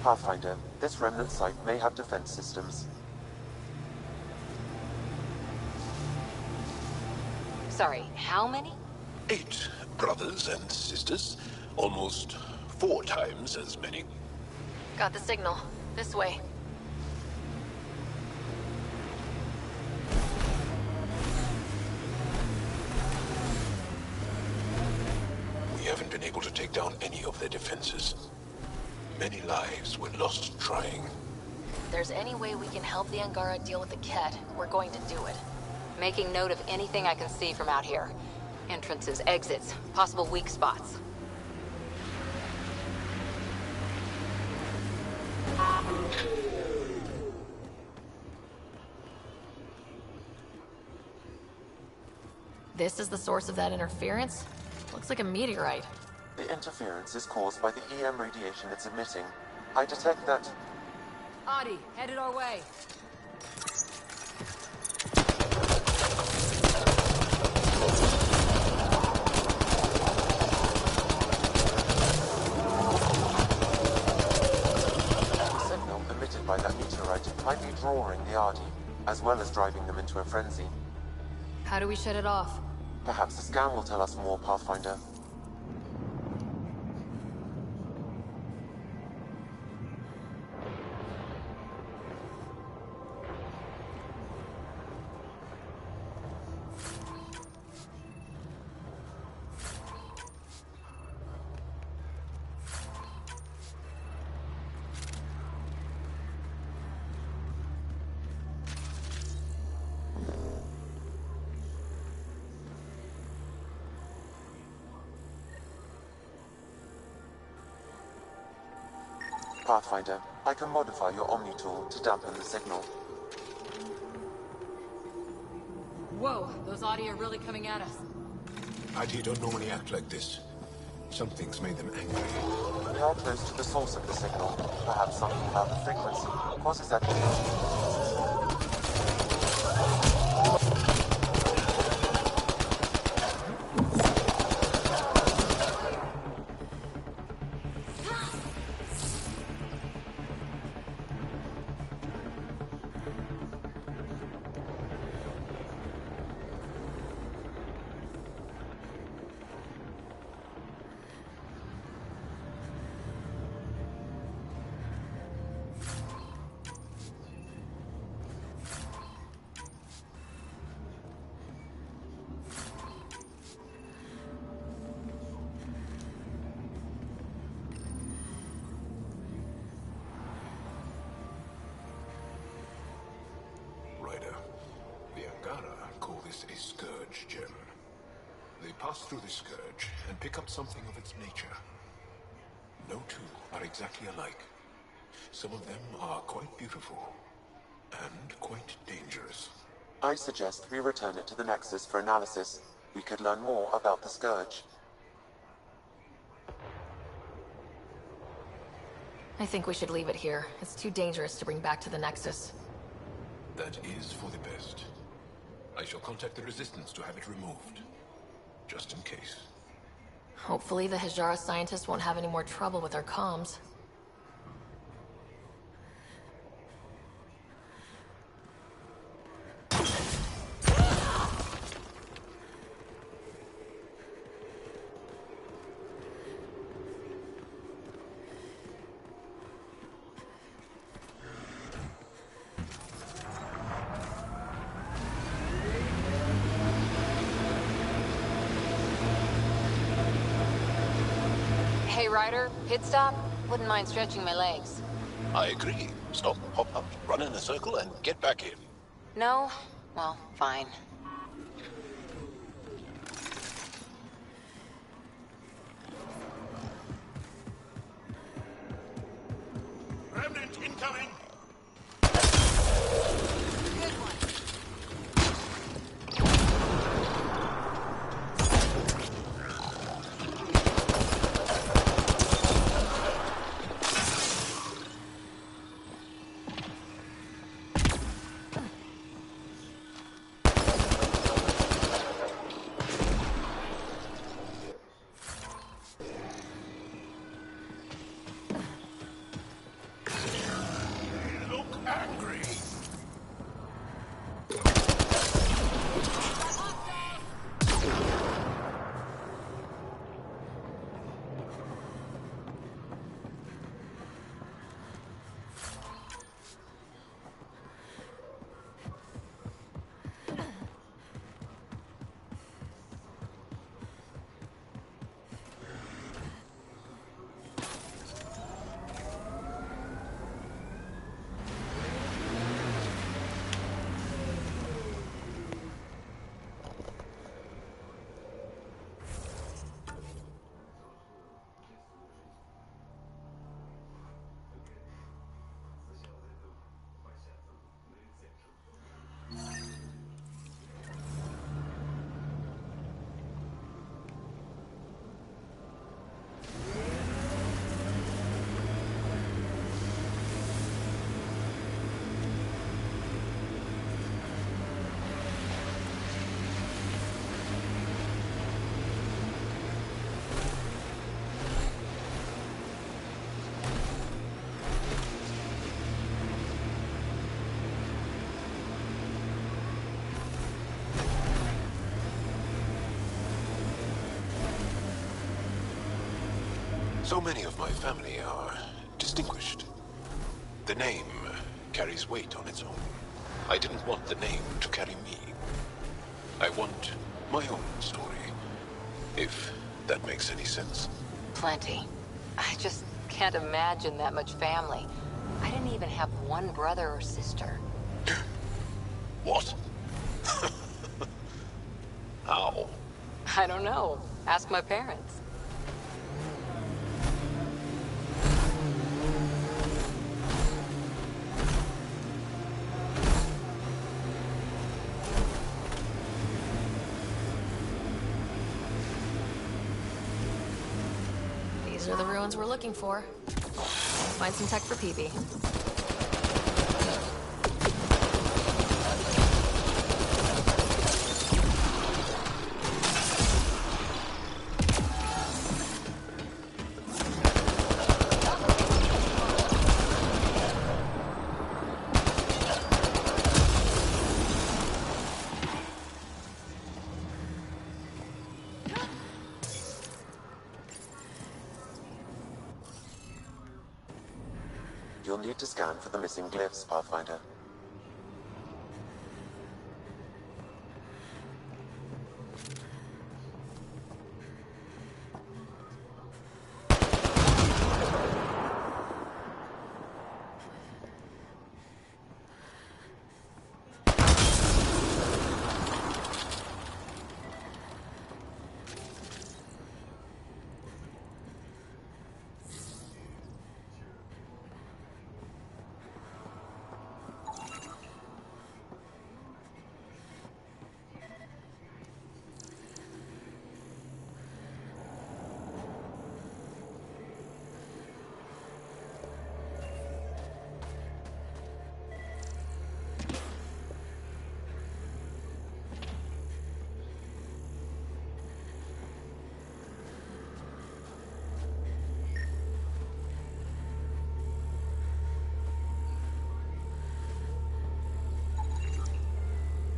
Pathfinder, this remnant site may have defense systems. Sorry, how many? 8 brothers and sisters. Almost 4 times as many. Got the signal. This way. We haven't been able to take down any of their defenses. Many lives were lost trying. If there's any way we can help the Angara deal with the Ket, we're going to do it. Making note of anything I can see from out here. Entrances, exits, possible weak spots. This is the source of that interference? Looks like a meteorite. The interference is caused by the EM radiation it's emitting. I detect that... Adi, headed our way. The signal emitted by that meteorite might be drawing the Ardi, as well as driving them into a frenzy. How do we shut it off? Perhaps the scan will tell us more, Pathfinder. Pathfinder, I can modify your Omni tool to dampen the signal. Whoa, those Adi are really coming at us. ID don't normally act like this. Something's made them angry. We are close to the source of the signal. Perhaps something about the frequency causes that change. A scourge gem. They pass through the scourge and pick up something of its nature. No two are exactly alike. Some of them are quite beautiful and quite dangerous. I suggest we return it to the Nexus for analysis. We could learn more about the Scourge. I think we should leave it here. It's too dangerous to bring back to the Nexus. That is for the best. I shall contact the Resistance to have it removed. Just in case. Hopefully the Hijara scientists won't have any more trouble with our comms. Hey, Ryder, pit stop? Wouldn't mind stretching my legs. I agree. Stop, hop up, run in a circle, and get back in. No? Well, fine. Remnant incoming! Good one. So many of my family are distinguished. The name carries weight on its own. I didn't want the name to carry me. I want my own story, if that makes any sense. Plenty. I just can't imagine that much family. I didn't even have one brother or sister. What? How? I don't know. Ask my parents. These are the ruins we're looking for. Find some tech for PB. You'll need to scan for the missing glyphs, Pathfinder.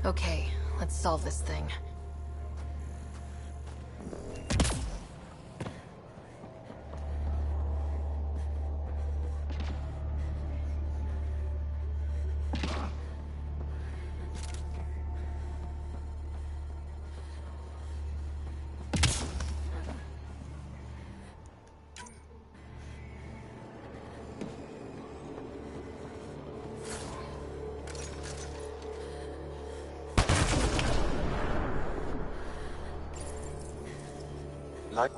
Okay, let's solve this thing. Like...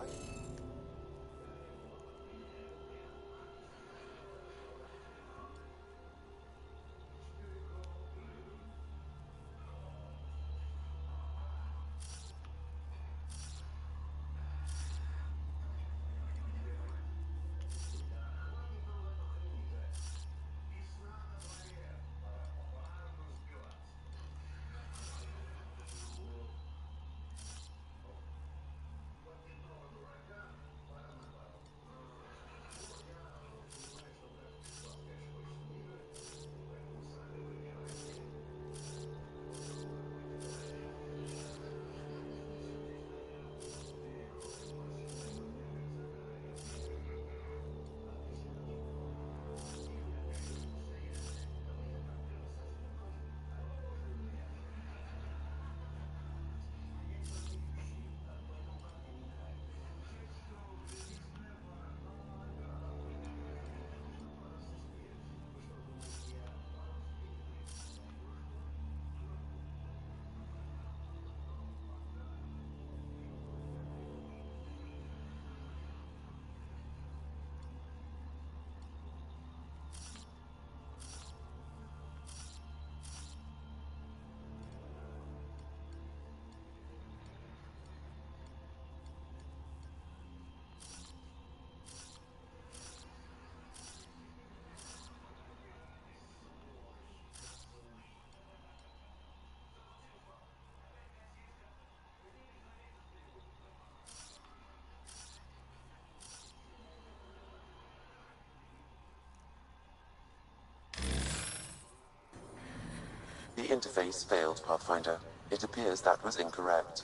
The interface failed, Pathfinder. It appears that was incorrect.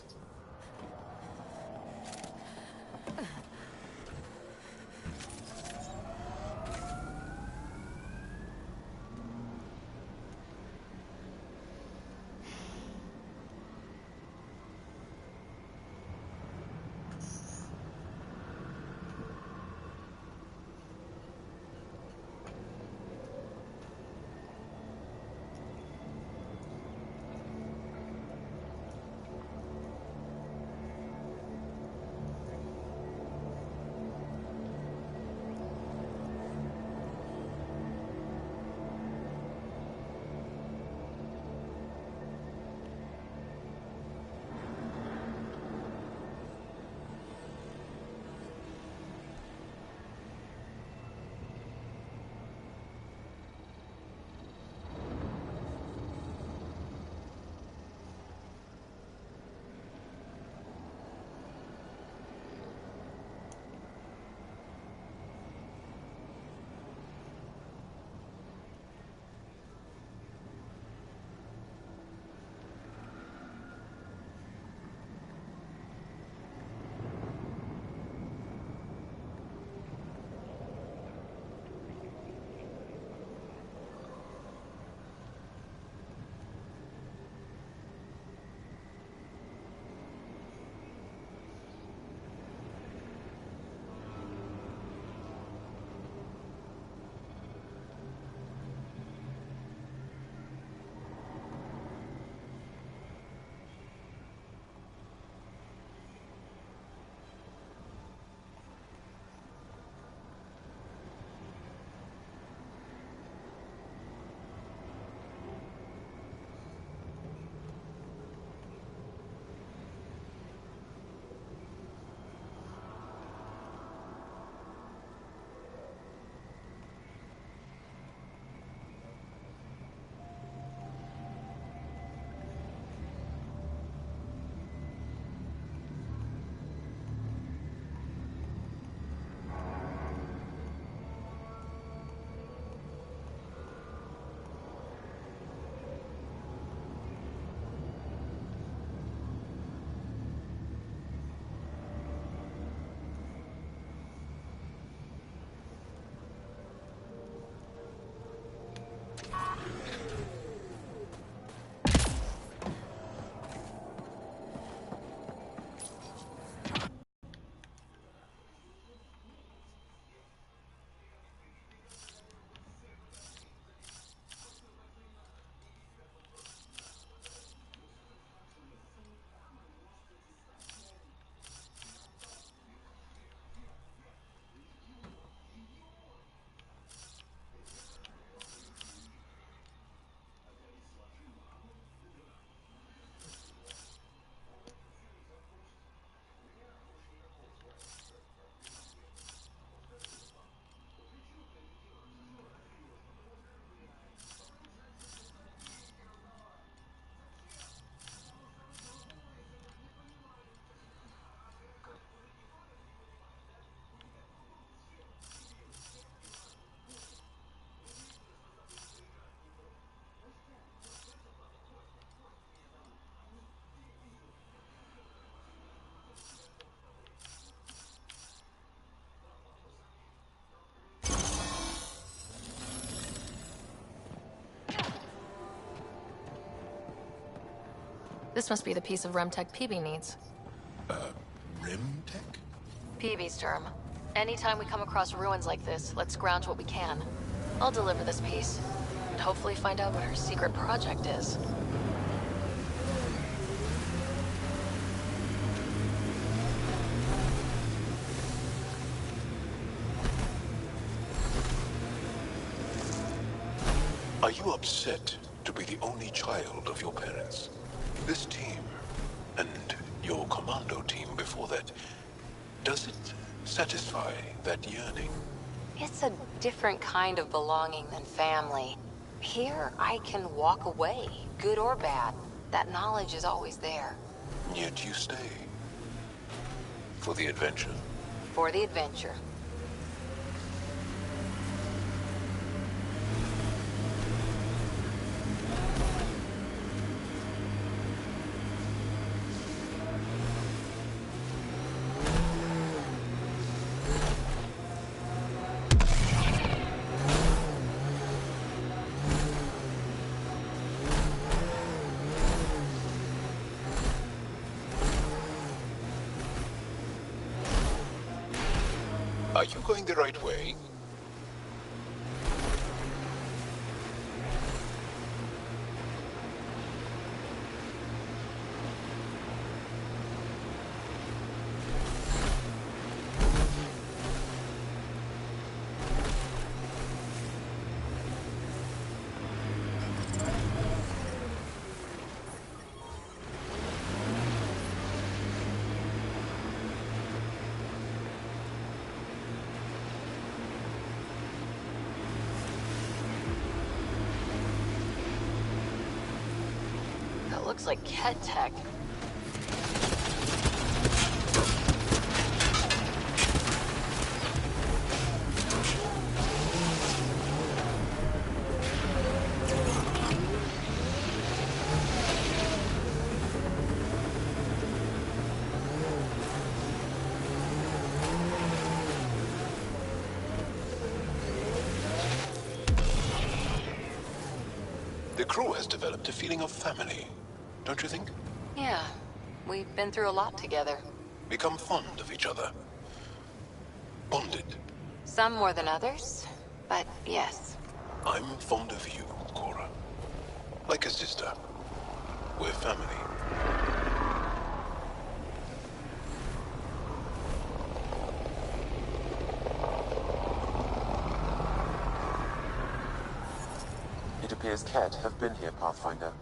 This must be the piece of Remtech Peavy needs. Rim tech? Peavy's term. Anytime we come across ruins like this, let's scrounge what we can. I'll deliver this piece, and hopefully find out what her secret project is. Are you upset to be the only child of your parents? This team, and your commando team before that, does it satisfy that yearning? It's a different kind of belonging than family. Here, I can walk away, good or bad. That knowledge is always there. Yet you stay. For the adventure? For the adventure. Are you going the right way? That looks like Ket tech. The crew has developed a feeling of family, don't you think? Yeah, we've been through a lot together. Become fond of each other. Bonded. Some more than others, but yes. I'm fond of you, Cora. Like a sister. We're family. It appears Ket have been here, Pathfinder.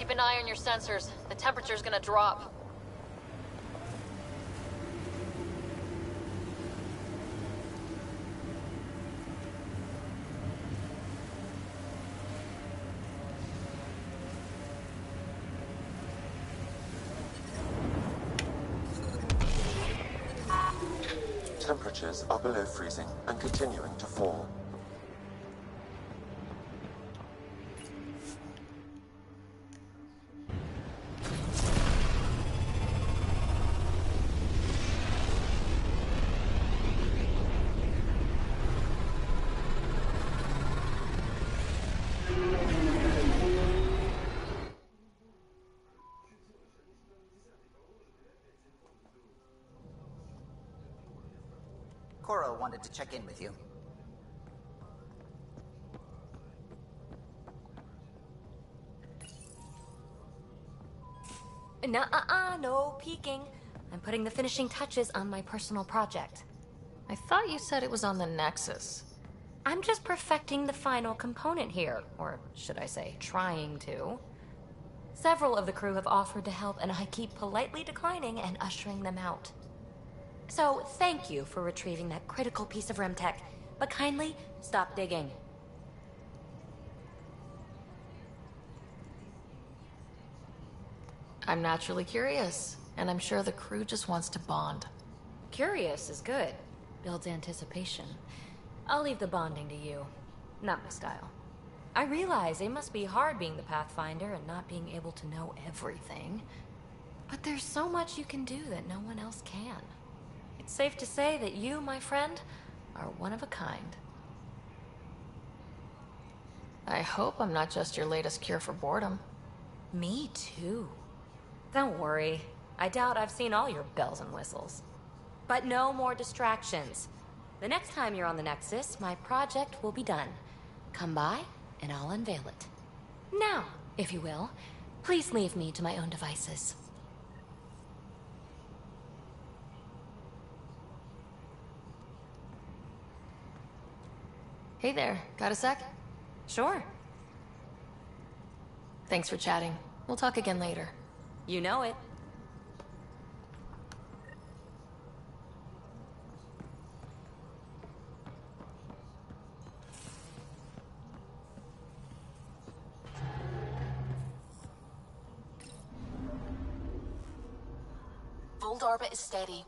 Keep an eye on your sensors. The temperature's gonna drop. Temperatures are below freezing and continuing to fall. Cora wanted to check in with you. Nuh-uh, no peeking. I'm putting the finishing touches on my personal project. I thought you said it was on the Nexus. I'm just perfecting the final component here, or should I say, trying to. Several of the crew have offered to help, and I keep politely declining and ushering them out. So, thank you for retrieving that critical piece of Remtech, but kindly stop digging. I'm naturally curious, and I'm sure the crew just wants to bond. Curious is good. Builds anticipation. I'll leave the bonding to you. Not my style. I realize it must be hard being the Pathfinder and not being able to know everything. But there's so much you can do that no one else can. It's safe to say that you, my friend, are one of a kind. I hope I'm not just your latest cure for boredom. Me too. Don't worry. I doubt I've seen all your bells and whistles. But no more distractions. The next time you're on the Nexus, my project will be done. Come by, and I'll unveil it. Now, if you will, please leave me to my own devices. Hey there, got a sec? Sure. Thanks for chatting. We'll talk again later. You know it. Old orbit is steady.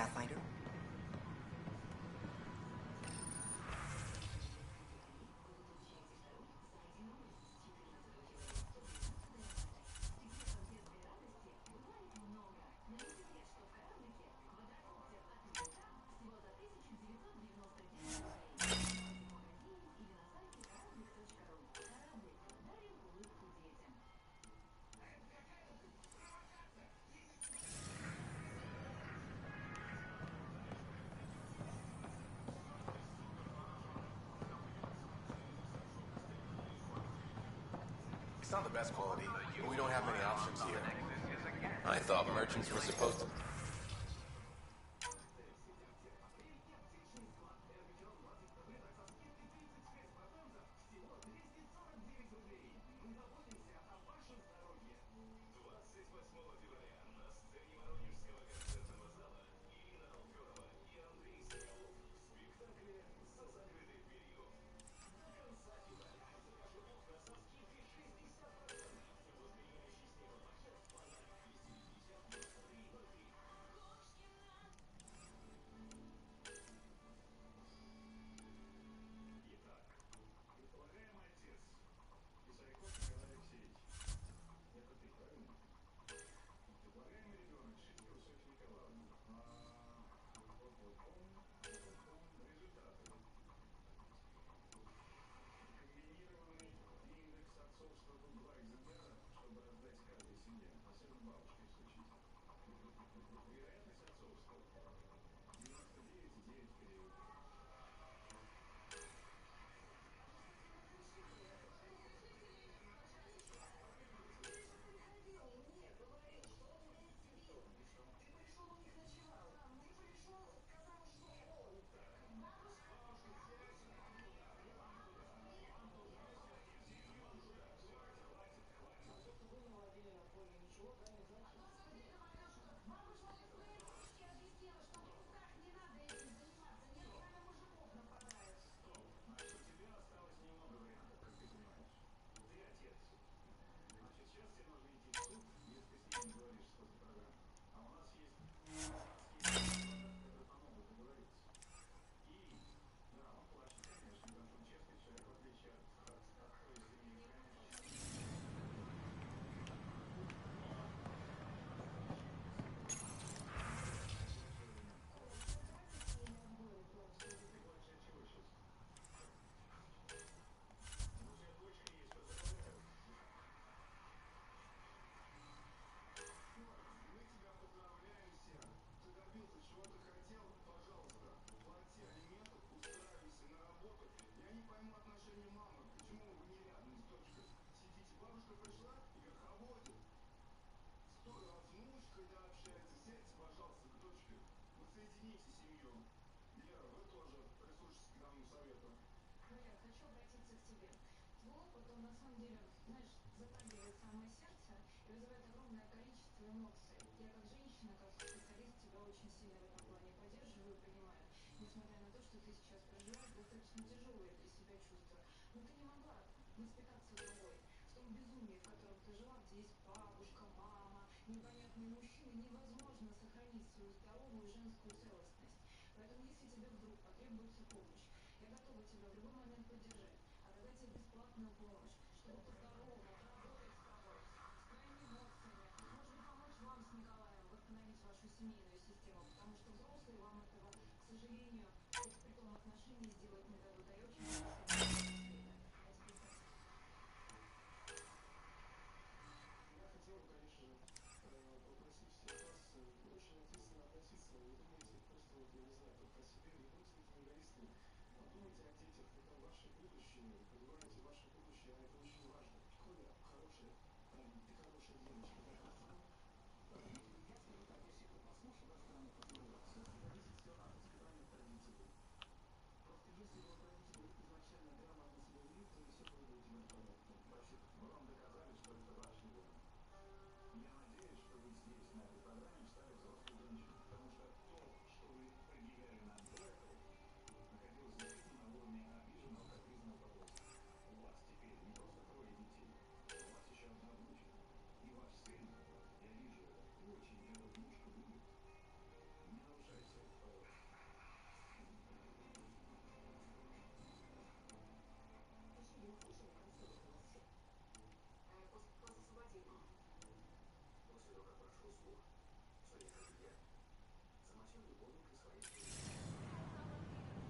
Pathfinder? It's not the best quality, but we don't have many options here. I thought merchants were supposed to...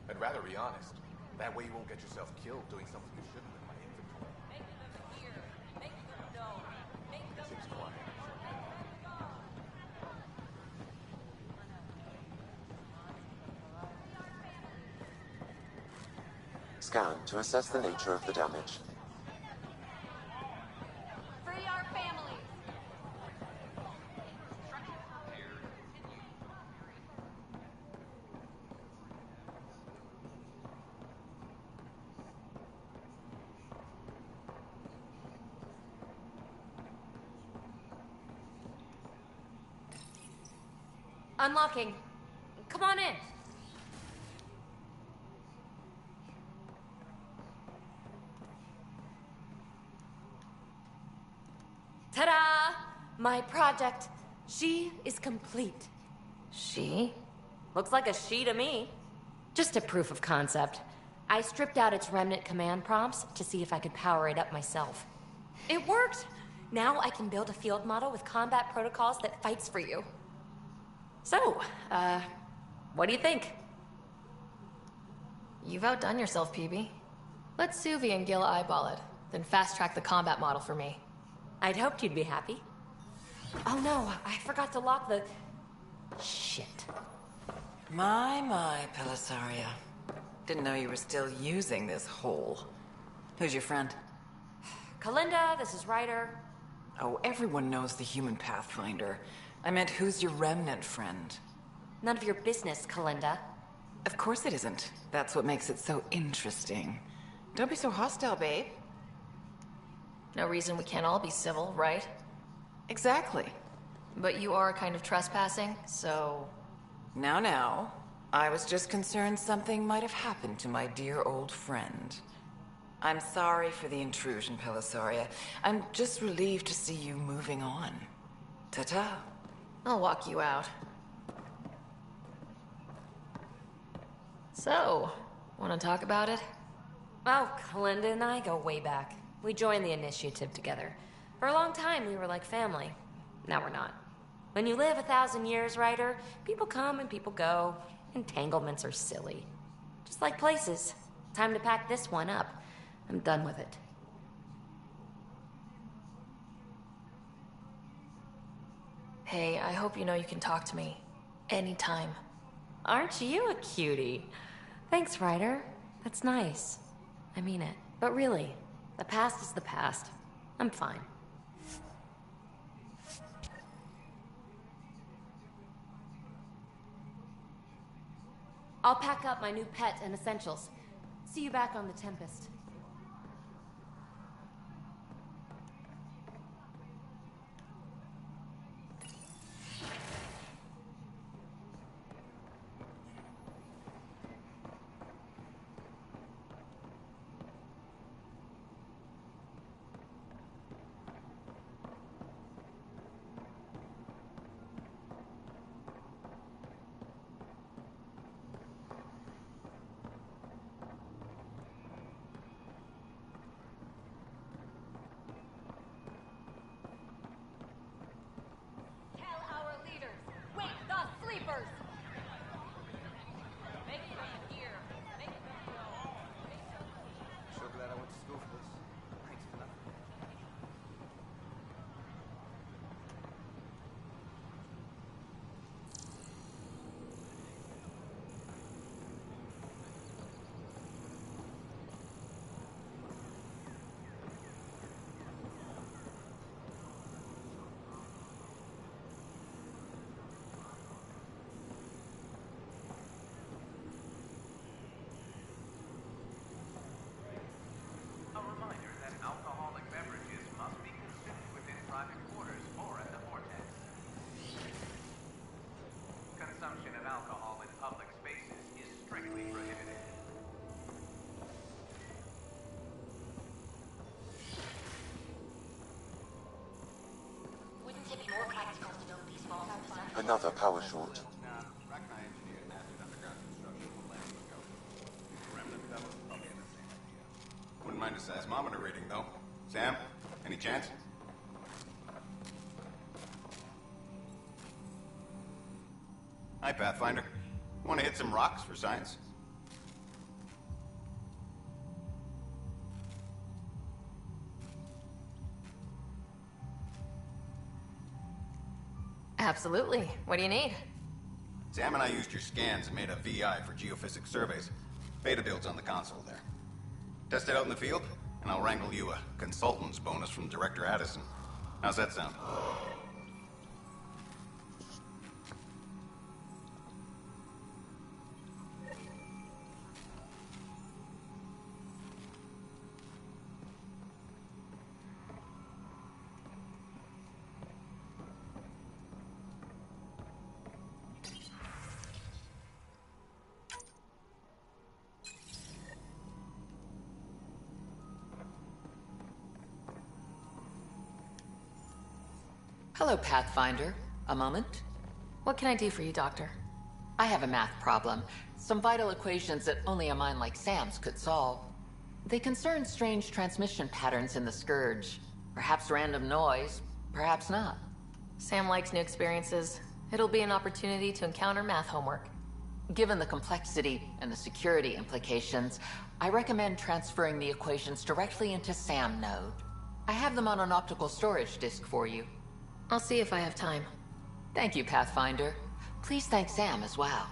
I'd rather be honest. That way you won't get yourself killed doing something you shouldn't in my inventory. Make them hear. Make them know. Make them Seems quiet. Scan to assess the nature of the damage. Free our families! Unlocking. Come on in. Ta-da! My project. She is complete. She? Looks like a she to me. Just a proof of concept. I stripped out its remnant command prompts to see if I could power it up myself. It worked! Now I can build a field model with combat protocols that fights for you. So, what do you think? You've outdone yourself, PB. Let Suvi and Gil eyeball it, then fast-track the combat model for me. I'd hoped you'd be happy. Oh no, I forgot to lock the... Shit. My, Pelisaria. Didn't know you were still using this hole. Who's your friend? Kalinda, this is Ryder. Oh, everyone knows the human Pathfinder. I meant, who's your remnant friend? None of your business, Kalinda. Of course it isn't. That's what makes it so interesting. Don't be so hostile, babe. No reason we can't all be civil, right? Exactly. But you are kind of trespassing, so... Now. I was just concerned something might have happened to my dear old friend. I'm sorry for the intrusion, Pelisaria. I'm just relieved to see you moving on. Ta-ta. I'll walk you out. So, want to talk about it? Oh, Kalinda and I go way back. We joined the initiative together. For a long time, we were like family. Now we're not. When you live 1,000 years, Ryder, people come and people go. Entanglements are silly. Just like places. Time to pack this one up. I'm done with it. Hey, I hope you know you can talk to me. Anytime. Aren't you a cutie? Thanks, Ryder. That's nice. I mean it. But really, the past is the past. I'm fine. I'll pack up my new pet and essentials. See you back on the Tempest. So glad I went to school for this. Thanks for nothing. A reminder that alcoholic beverages must be consumed within private quarters or at the vortex. Consumption of alcohol in public spaces is strictly prohibited. Wouldn't it be more practical to build these walls on the side? Another power short. Rachni engineered massive underground construction a millennium ago. Remnant fellows probably had the same idea. Wouldn't mind a seismometer reading, though. Sam, any chance? Hi, Pathfinder. Want to hit some rocks for science? Absolutely. What do you need? Sam and I used your scans and made a VI for geophysics surveys. Beta builds on the console there. Test it out in the field, and I'll wrangle you a consultant's bonus from Director Addison. How's that sound? Hello, Pathfinder. A moment? What can I do for you, Doctor? I have a math problem. Some vital equations that only a mind like Sam's could solve. They concern strange transmission patterns in the Scourge. Perhaps random noise, perhaps not. Sam likes new experiences. It'll be an opportunity to encounter math homework. Given the complexity and the security implications, I recommend transferring the equations directly into SAM node. I have them on an optical storage disk for you. I'll see if I have time. Thank you, Pathfinder. Please thank Sam as well.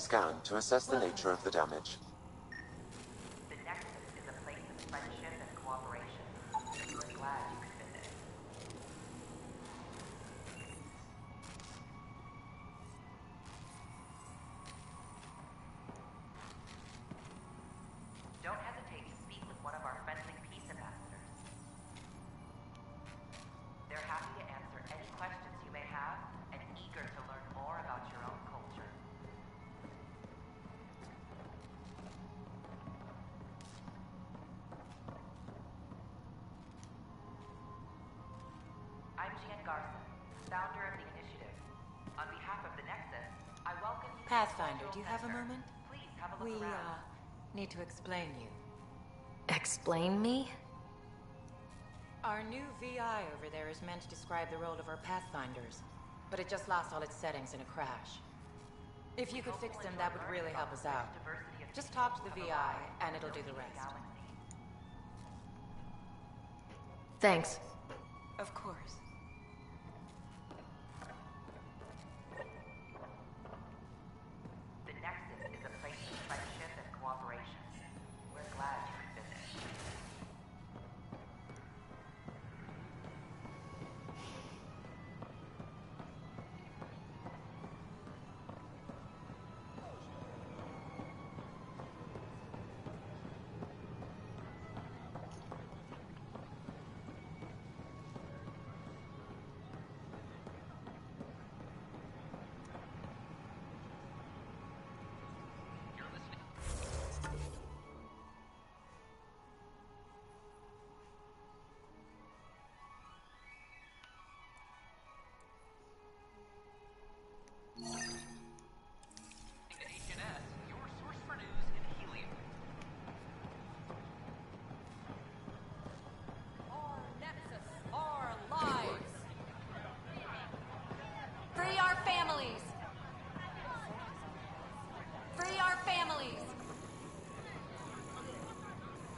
scan to assess the nature of the damage. The Nexus is a place of friendship and cooperation. We're glad you could visit. Don't hesitate to speak with one of our friendly peace ambassadors. They're happy to answer any questions you may have and eager to learn more about your own culture. I'm Jean Garson, founder of the initiative. On behalf of the Nexus, I welcome you to the Pathfinder, Cultural do you have a Center. moment? Please have a We, look around. need to explain you. Explain me? Our new VI over there is meant to describe the role of our Pathfinders, but it just lost all its settings in a crash. If you could fix them, that would really help us out. Just talk to the VI, and it'll do the rest. Thanks. Of course. The Nexus is a place of friendship and cooperation. We're glad you could visit. H&S, your source for news in helium. Our Nexus, our lives. Free our families. Free our families.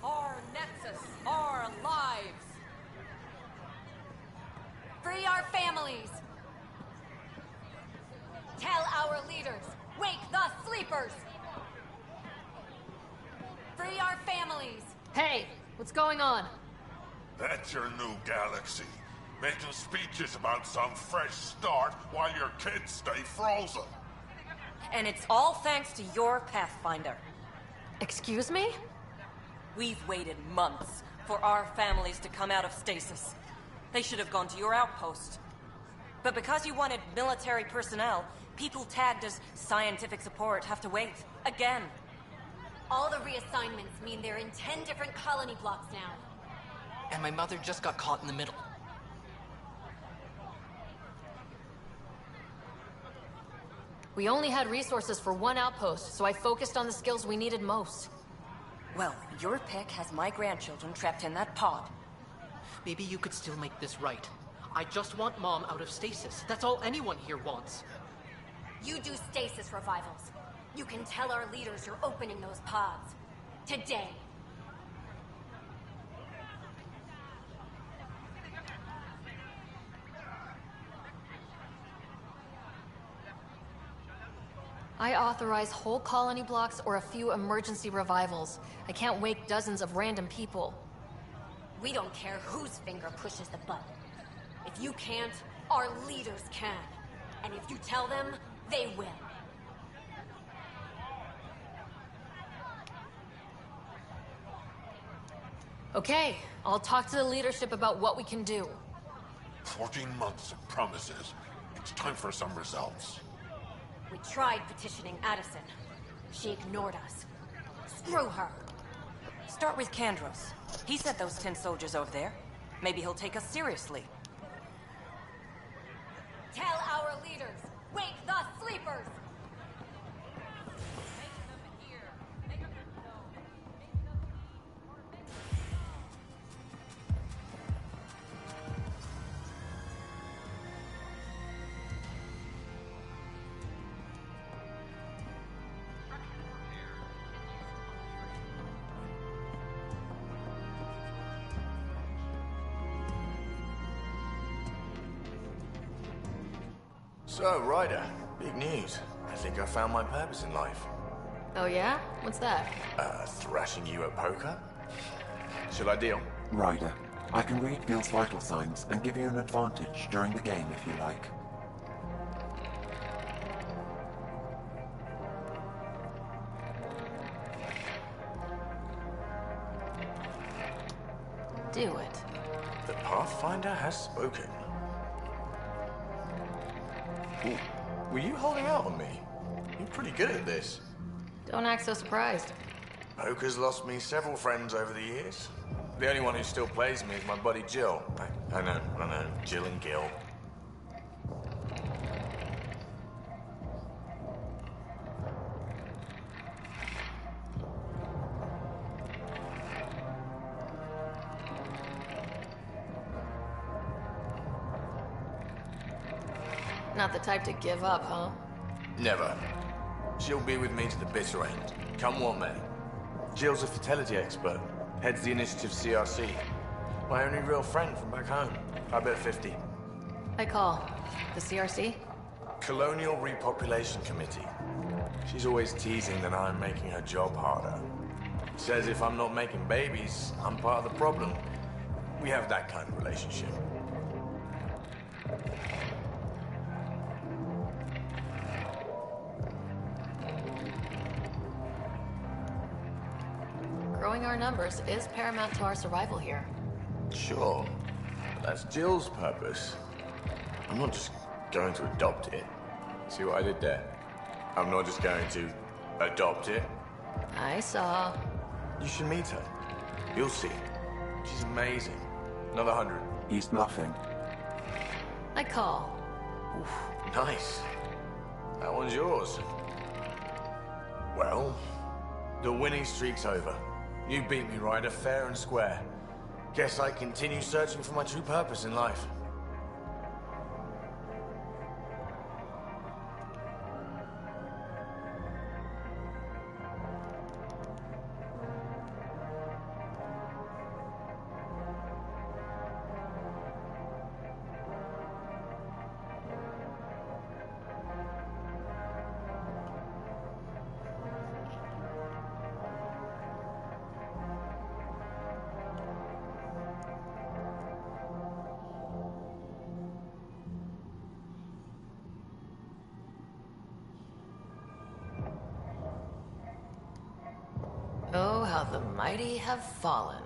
Our Nexus, our lives. Free our families. Tell our leaders, wake the sleepers. Free our families. Hey, what's going on? That's your new galaxy. Making speeches about some fresh start while your kids stay frozen. And it's all thanks to your Pathfinder. Excuse me? We've waited months for our families to come out of stasis. They should have gone to your outpost. But because you wanted military personnel, people tagged as scientific support have to wait. Again. All the reassignments mean they're in 10 different colony blocks now. And my mother just got caught in the middle. We only had resources for one outpost, so I focused on the skills we needed most. Well, your pick has my grandchildren trapped in that pod. Maybe you could still make this right. I just want Mom out of stasis. That's all anyone here wants. You do stasis revivals. You can tell our leaders you're opening those pods. Today. I authorize whole colony blocks or a few emergency revivals. I can't wake dozens of random people. We don't care whose finger pushes the button. If you can't, our leaders can. And if you tell them, they will. Okay, I'll talk to the leadership about what we can do. 14 months of promises. It's time for some results. We tried petitioning Addison. She ignored us. Screw her. Start with Kandros. He sent those 10 soldiers over there. Maybe he'll take us seriously. Tell our leaders, wake the sleepers! So, Ryder, big news. think I found my purpose in life. Oh yeah? What's that? Thrashing you at poker? Shall I deal? Ryder, I can read Gil's vital signs and give you an advantage during the game if you like. Do it. The Pathfinder has spoken. Ooh, were you holding out on me? You're pretty good at this. Don't act so surprised. Poker's lost me several friends over the years. The only one who still plays me is my buddy Jill. I know, Jill and Gil. Not the type to give up, huh? Never. She'll be with me to the bitter end, come what may. Jill's a fertility expert, heads the initiative CRC. My only real friend from back home. I bet 50. I call. The CRC? Colonial Repopulation Committee. She's always teasing that I'm making her job harder. Says if I'm not making babies, I'm part of the problem. We have that kind of relationship. Growing our numbers is paramount to our survival here. Sure, but that's Jill's purpose. I'm not just going to adopt it. See what I did there? I'm not just going to adopt it. I saw. You should meet her. You'll see. She's amazing. Another 100. He's bluffing. I call. Oof, nice. That one's yours. Well, the winning streak's over. You beat me, Ryder, fair and square. Guess I continue searching for my true purpose in life. Oh, how the mighty have fallen.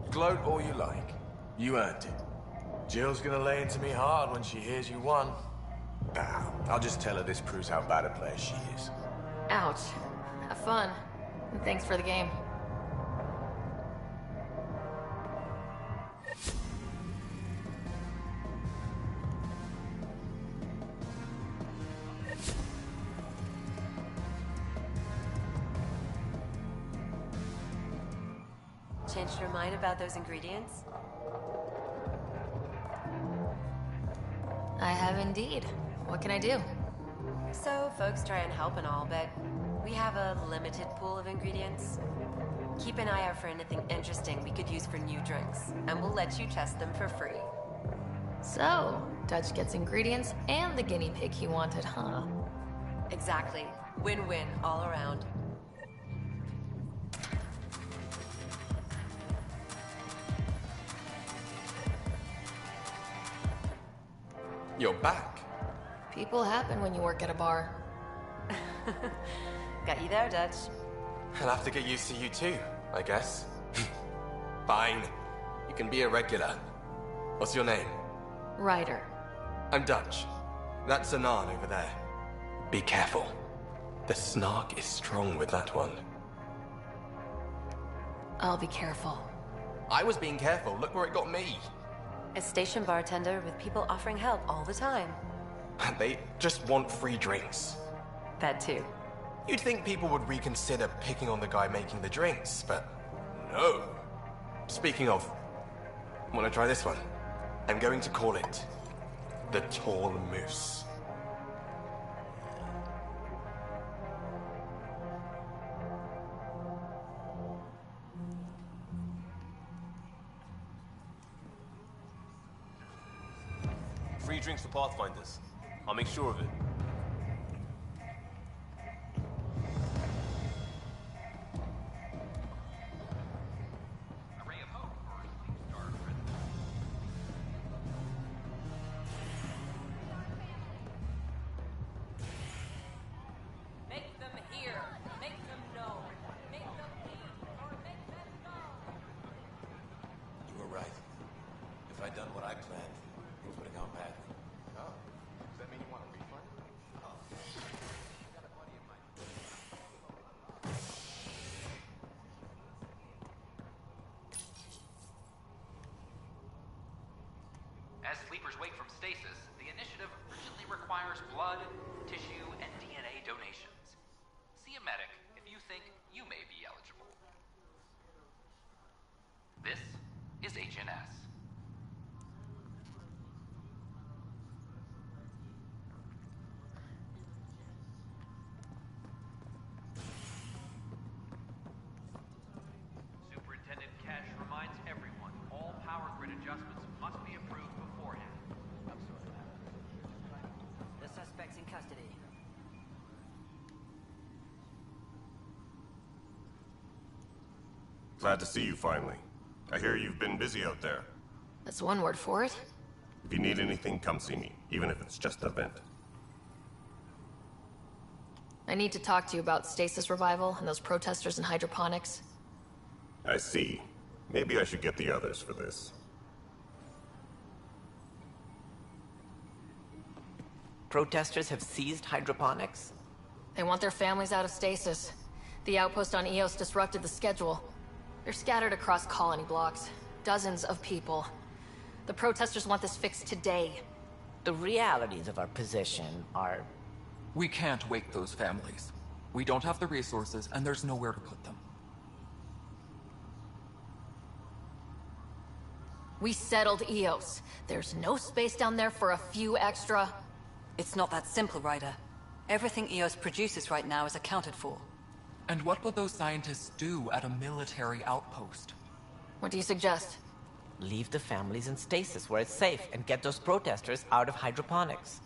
Gloat all you like. You earned it. Jill's gonna lay into me hard when she hears you won. I'll just tell her this proves how bad a player she is. Ouch. Have fun. And thanks for the game. Changed your mind about those ingredients? I have indeed. What can I do? So, folks try and help and all, but we have a limited pool of ingredients. Keep an eye out for anything interesting we could use for new drinks, and we'll let you test them for free. So, Dutch gets ingredients and the guinea pig he wanted, huh? Exactly. Win-win all around. You're back. People happen when you work at a bar. Got you there, Dutch. I'll have to get used to you too, I guess. Fine. You can be a regular. What's your name? Ryder. I'm Dutch. That's Anan over there. Be careful. The snark is strong with that one. I'll be careful. I was being careful. Look where it got me. A station bartender with people offering help all the time. They just want free drinks. That too. You'd think people would reconsider picking on the guy making the drinks, but no. Speaking of, wanna try this one? I'm going to call it the Tall Moose. Free drinks for Pathfinders. I'll make sure of it. I'd done what I planned, things would have gone bad. Oh, does that mean you want a refund? As sleepers wake from stasis, the initiative urgently requires blood, tissue, and DNA donations. See a medic if you think you may be eligible. This is HNS. Superintendent Cash reminds everyone all power grid adjustments must be approved beforehand. I'm sorry. The suspect's in custody. Glad to see you finally. I hear you've been busy out there. That's one word for it. If you need anything, come see me, even if it's just a vent. I need to talk to you about stasis revival and those protesters in hydroponics. I see. Maybe I should get the others for this. Protesters have seized hydroponics? They want their families out of stasis. The outpost on Eos disrupted the schedule. They're scattered across colony blocks. Dozens of people. The protesters want this fixed today. The realities of our position are... We can't wake those families. We don't have the resources, and there's nowhere to put them. We settled Eos. There's no space down there for a few extra... It's not that simple, Ryder. Everything Eos produces right now is accounted for. And what will those scientists do at a military outpost? What do you suggest? Leave the families in stasis where it's safe and get those protesters out of hydroponics.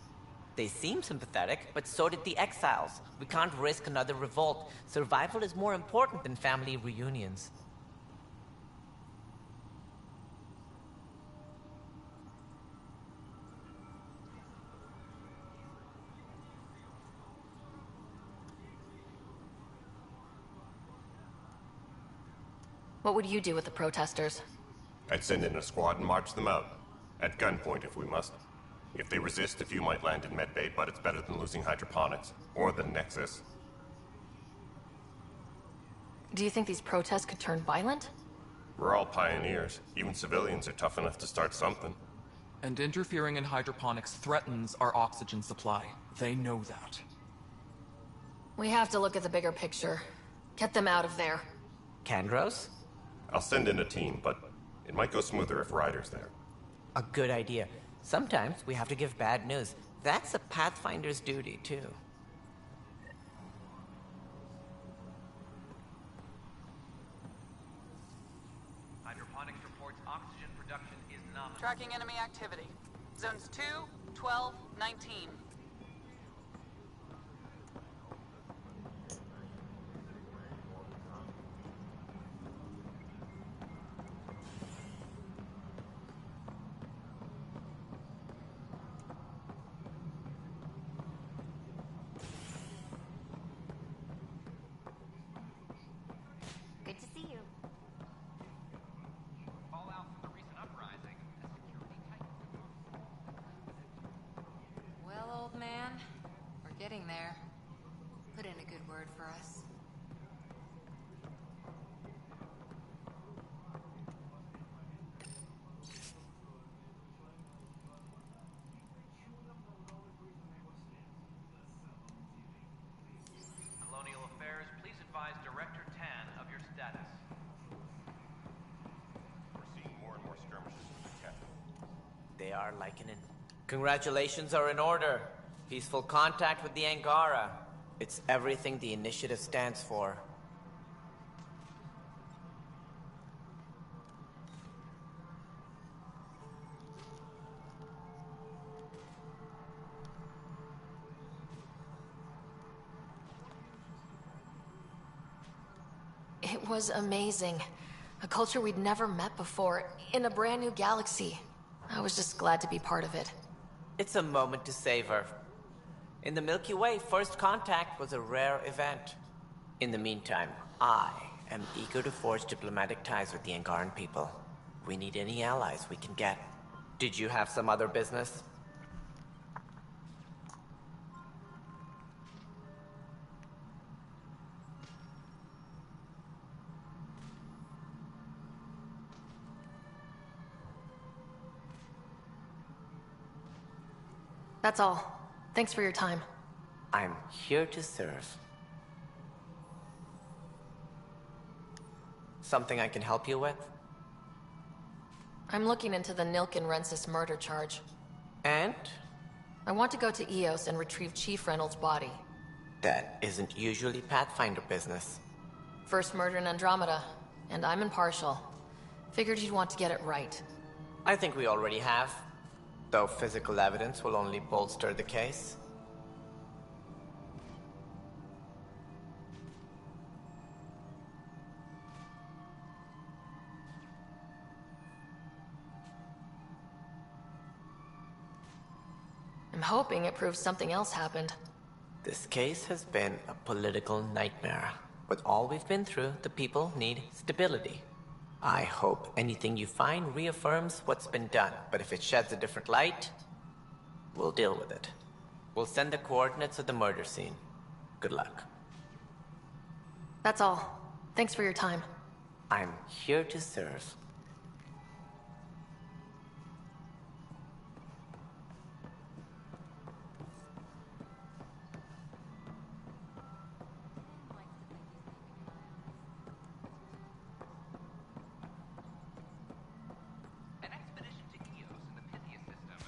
They seem sympathetic, but so did the exiles. We can't risk another revolt. Survival is more important than family reunions. What would you do with the protesters? I'd send in a squad and march them out. At gunpoint if we must. If they resist, a few might land in medbay, but it's better than losing hydroponics. Or the Nexus. Do you think these protests could turn violent? We're all pioneers. Even civilians are tough enough to start something. And interfering in hydroponics threatens our oxygen supply. They know that. We have to look at the bigger picture. Get them out of there. Kandros? I'll send in a team, but it might go smoother if Ryder's there. A good idea. Sometimes we have to give bad news. That's a Pathfinder's duty, too. Hydroponics reports oxygen production is nominal. Tracking enemy activity. Zones 2, 12, 19. Good to see you. Fallout from the recent uprising has security tightened. Well, old man, we're getting there. Put in a good word for us. Colonial Affairs, please advise Director Tan of your status. We're seeing more and more skirmishes with the capital. They are likening. Congratulations are in order. Peaceful contact with the Angara. It's everything the initiative stands for. It was amazing. A culture we'd never met before, in a brand new galaxy. I was just glad to be part of it. It's a moment to savor. In the Milky Way, first contact was a rare event. In the meantime, I am eager to forge diplomatic ties with the Angaran people. We need any allies we can get. Did you have some other business? That's all. Thanks for your time. I'm here to serve. Something I can help you with? I'm looking into the Nilk and Rensis murder charge. And? I want to go to Eos and retrieve Chief Reynolds' body. That isn't usually Pathfinder business. First murder in Andromeda, and I'm impartial. Figured you'd want to get it right. I think we already have. Though physical evidence will only bolster the case. I'm hoping it proves something else happened. This case has been a political nightmare. With all we've been through, the people need stability. I hope anything you find reaffirms what's been done, but if it sheds a different light, we'll deal with it. We'll send the coordinates of the murder scene. Good luck. That's all. Thanks for your time. I'm here to serve. An expedition to Eos in the Pythia system.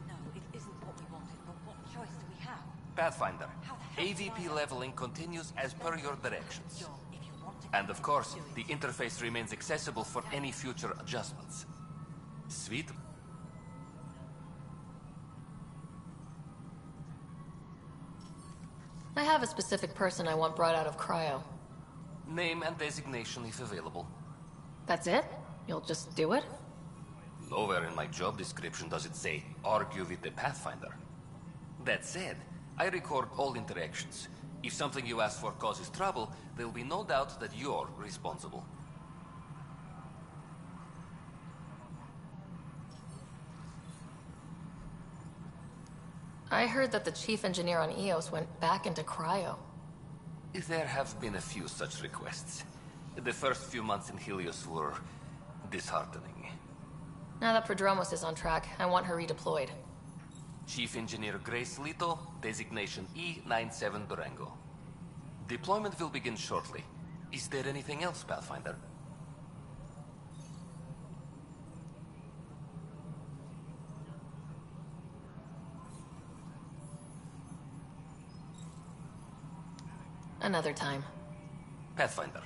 No, it isn't what we wanted, but what choice do we have? Pathfinder, AVP leveling continues as per your directions. And of course, the interface remains accessible for any future adjustments. Sweet. I have a specific person I want brought out of cryo. Name and designation if available. That's it? You'll just do it? Nowhere in my job description does it say, argue with the Pathfinder. That said, I record all interactions. If something you ask for causes trouble, there will be no doubt that you're responsible. I heard that the chief engineer on Eos went back into cryo. There have been a few such requests. The first few months in Helios were disheartening. Now that Prodromos is on track, I want her redeployed. Chief Engineer Grace Lito, designation E97 Durango. Deployment will begin shortly. Is there anything else, Pathfinder? Another time. Pathfinder.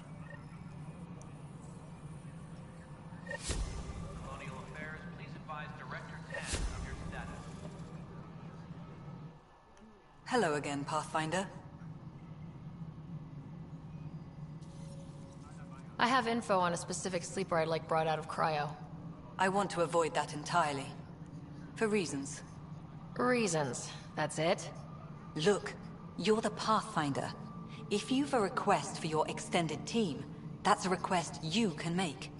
Colonial Affairs, please advise Director 10 of your status. Hello again, Pathfinder. I have info on a specific sleeper I'd like brought out of cryo. I want to avoid that entirely. For reasons. Reasons. That's it? Look, you're the Pathfinder. If you've a request for your extended team, that's a request you can make.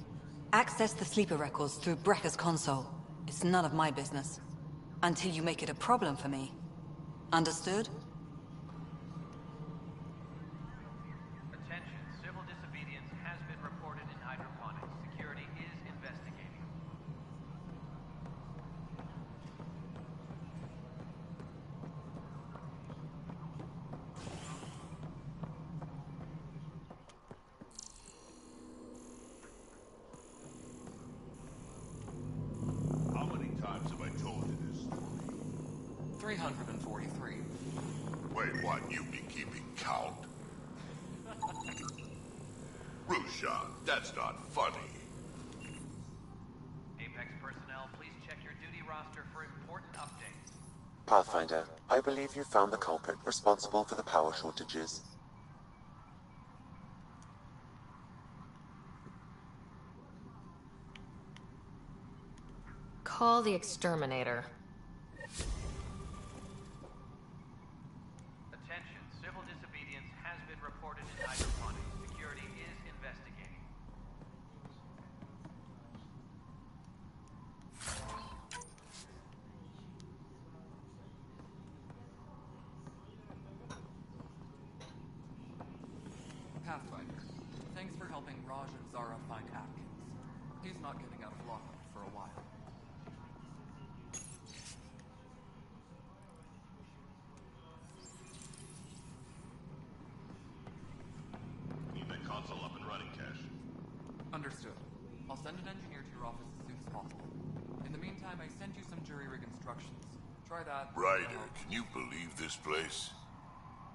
Access the sleeper records through Brekker's console. It's none of my business. Until you make it a problem for me. Understood? Attention, civil disobedience has been reported in hydroponics. Security is investigating. How many times have I told you this story? 343. Wait, what? You be keeping count? Rushan, that's not funny. Apex personnel, please check your duty roster for important updates. Pathfinder, I believe you found the culprit responsible for the power shortages. Call the exterminator. Attention, civil disobedience has been reported in hydroponics. Security is investigating. Pathfinder, thanks for helping Raj and Zara find Atkins. He's not getting out of lockup for a while. Need that console up and running, Cash. Understood. I'll send an engineer to your office as soon as possible. In the meantime, I sent you some jury rig instructions. Try that. Ryder, can you believe this place?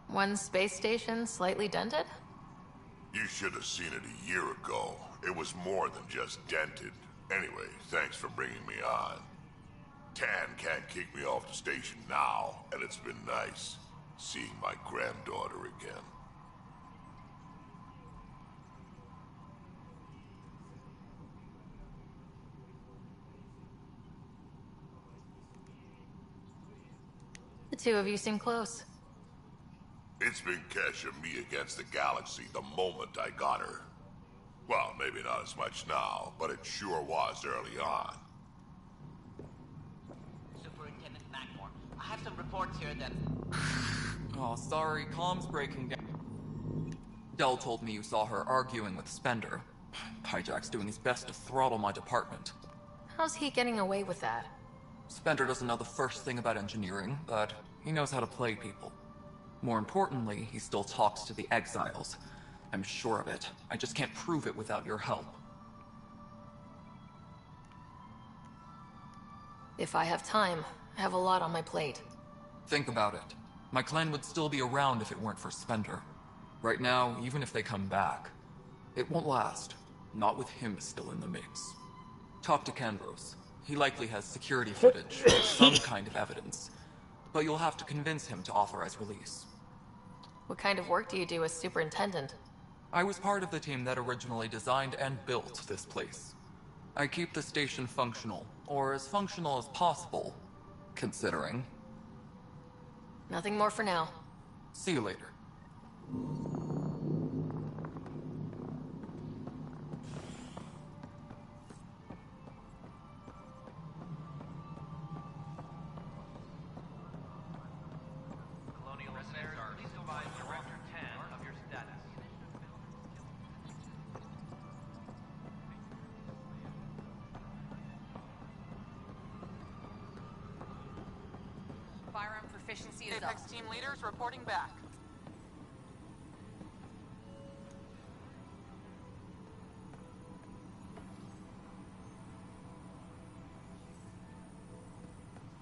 One space station slightly dented? You should have seen it a year ago. It was more than just dented. Anyway, thanks for bringing me on. Tan can't kick me off the station now, and it's been nice seeing my granddaughter again. The two of you seem close. It's been Kesh and me against the galaxy the moment I got her. Well, maybe not as much now, but it sure was early on. Superintendent Mackmore, I have some reports here that... Oh, sorry, comms breaking down. Dell told me you saw her arguing with Spender. Hijack's doing his best to throttle my department. How's he getting away with that? Spender doesn't know the first thing about engineering, but he knows how to play people. More importantly, he still talks to the exiles. I'm sure of it. I just can't prove it without your help. If I have time, I have a lot on my plate. Think about it. My clan would still be around if it weren't for Spender. Right now, even if they come back, it won't last. Not with him still in the mix. Talk to Kandros. He likely has security footage, or some kind of evidence. But you'll have to convince him to authorize release. What kind of work do you do as superintendent? I was part of the team that originally designed and built this place. I keep the station functional, or as functional as possible, considering. Nothing more for now. See you later. Colonial Affairs, please advise Director Tan of your status. Firearm proficiency is Apex team leaders reporting back.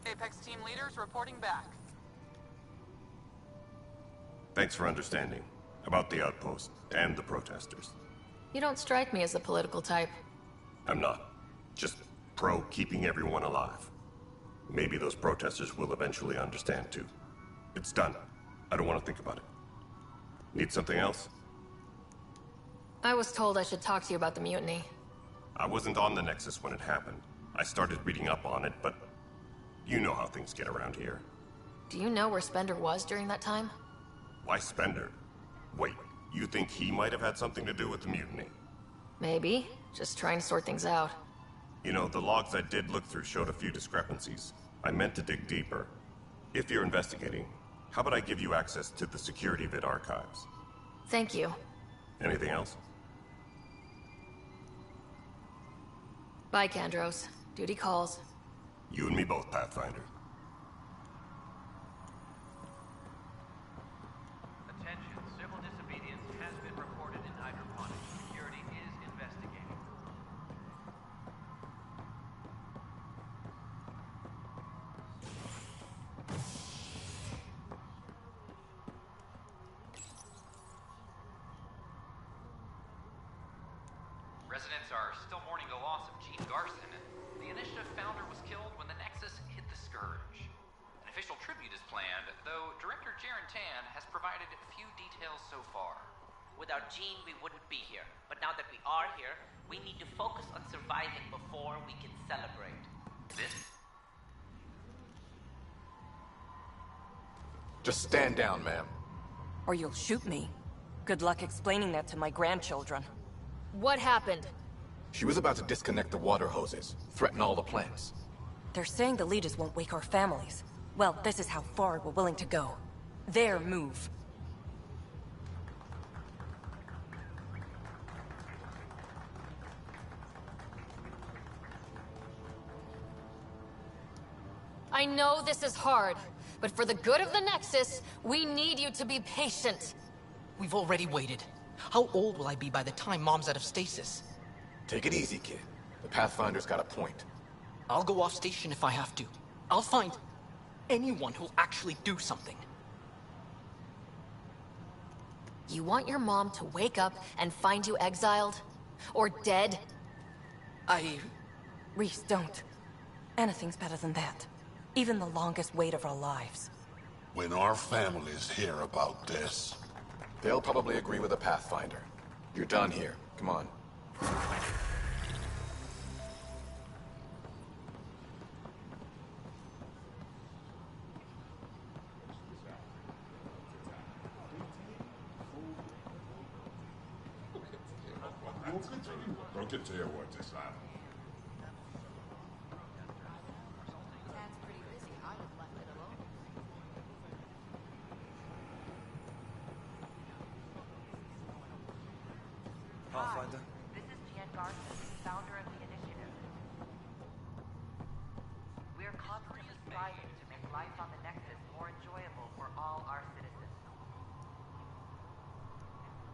Apex team leaders reporting back. Thanks for understanding. About the outpost and the protesters. You don't strike me as the political type. I'm not. Just pro keeping everyone alive. Maybe those protesters will eventually understand too. It's done. I don't want to think about it. Need something else? I was told I should talk to you about the mutiny. I wasn't on the Nexus when it happened. I started reading up on it, but you know how things get around here. Do you know where Spender was during that time? Why Spender? Wait, you think he might have had something to do with the mutiny? Maybe. Just trying to sort things out. You know, the logs I did look through showed a few discrepancies. I meant to dig deeper. If you're investigating, how about I give you access to the security vid archives? Thank you. Anything else? Bye, Kandros. Duty calls. You and me both, Pathfinder. Attention, civil disobedience has been reported in hydroponics. Security is investigating. Residents are still mourning the loss of Gene Garson. The Initiative founder was killed when the Nexus hit the Scourge. An official tribute is planned, though Director Jaren Tan has provided few details so far. Without Jean, we wouldn't be here. But now that we are here, we need to focus on surviving before we can celebrate. This Just stand down, ma'am. Or you'll shoot me. Good luck explaining that to my grandchildren. What happened? She was about to disconnect the water hoses, threaten all the plants. They're saying the leaders won't wake our families. Well, this is how far we're willing to go. Their move. I know this is hard, but for the good of the Nexus, we need you to be patient. We've already waited. How old will I be by the time Mom's out of stasis? Take it easy, kid. The Pathfinder's got a point. I'll go off station if I have to. I'll find anyone who'll actually do something. You want your mom to wake up and find you exiled? Or dead? Reese, don't. Anything's better than that. Even the longest wait of our lives. When our families hear about this... They'll probably agree with the Pathfinder. You're done here. Come on. Don't get to your work this time. Pathfinder? This is Jan Garson, founder of the initiative. We're constantly striving to make life on the Nexus more enjoyable for all our citizens.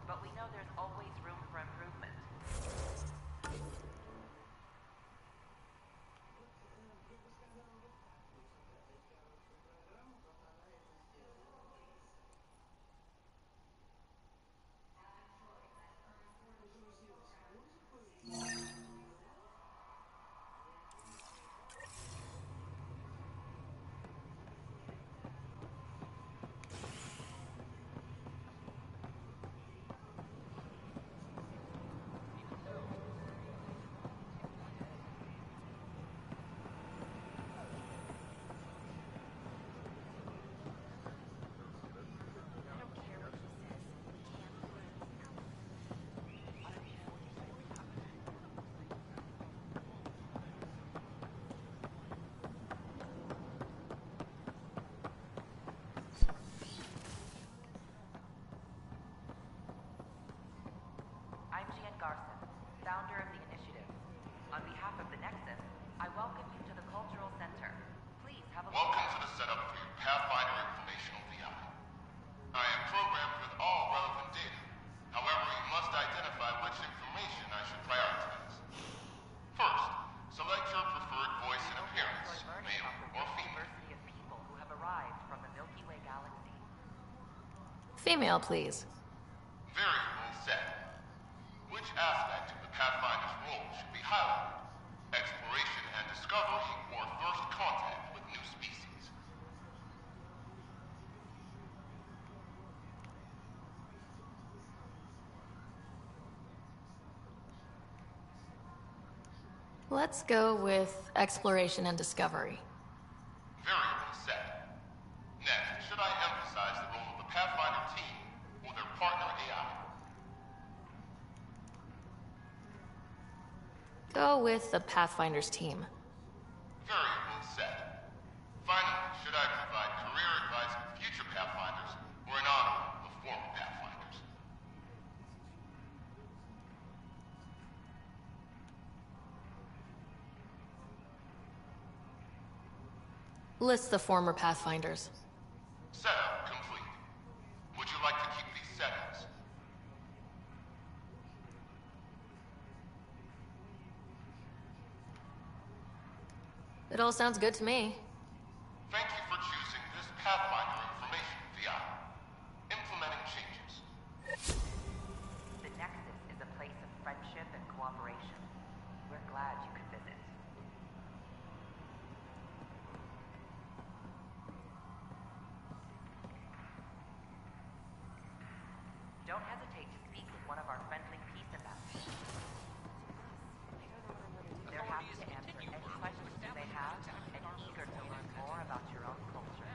But we know there's always room for improvement. I'm Jan Garson, founder of the initiative. On behalf of the Nexus, I welcome you to the Cultural Center. Please have a Welcome to the setup for your Pathfinder Informational VI. I am programmed with all relevant data. However, you must identify which information I should prioritize. First, select your preferred voice and appearance, male or female. diversity of people who have arrived from the Milky Way galaxy. Female, please. Variable set. Which aspect of the Pathfinder's role should be highlighted? Exploration and discovery or first contact with new species? Let's go with exploration and discovery. Variable set. Next, should I emphasize the role of the Pathfinder team or their partner AI? Go with the Pathfinder's team. Variable set. Finally, should I provide career advice for future Pathfinders or in honor of former Pathfinders? List the former Pathfinders. Setup complete. Would you like to keep these settings? It all sounds good to me. Thank you for choosing this Pathfinder Information VI. Implementing changes. The Nexus is a place of friendship and cooperation. We're glad you could visit. Don't hesitate to speak with one of our friendly peace ambassadors. They're happy to answer any questions you may have and eager to learn more about your own culture.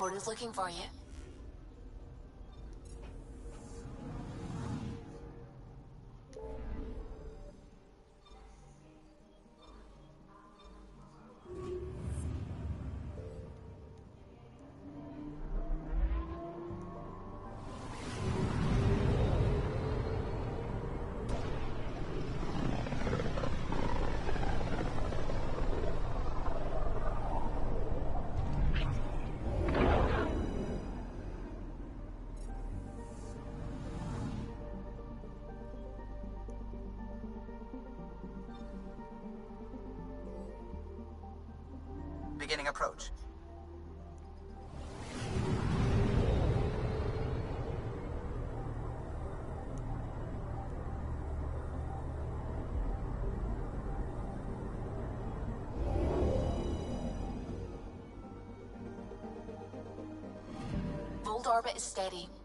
headquarters looking for you. Beginning approach. Volt orbit is steady.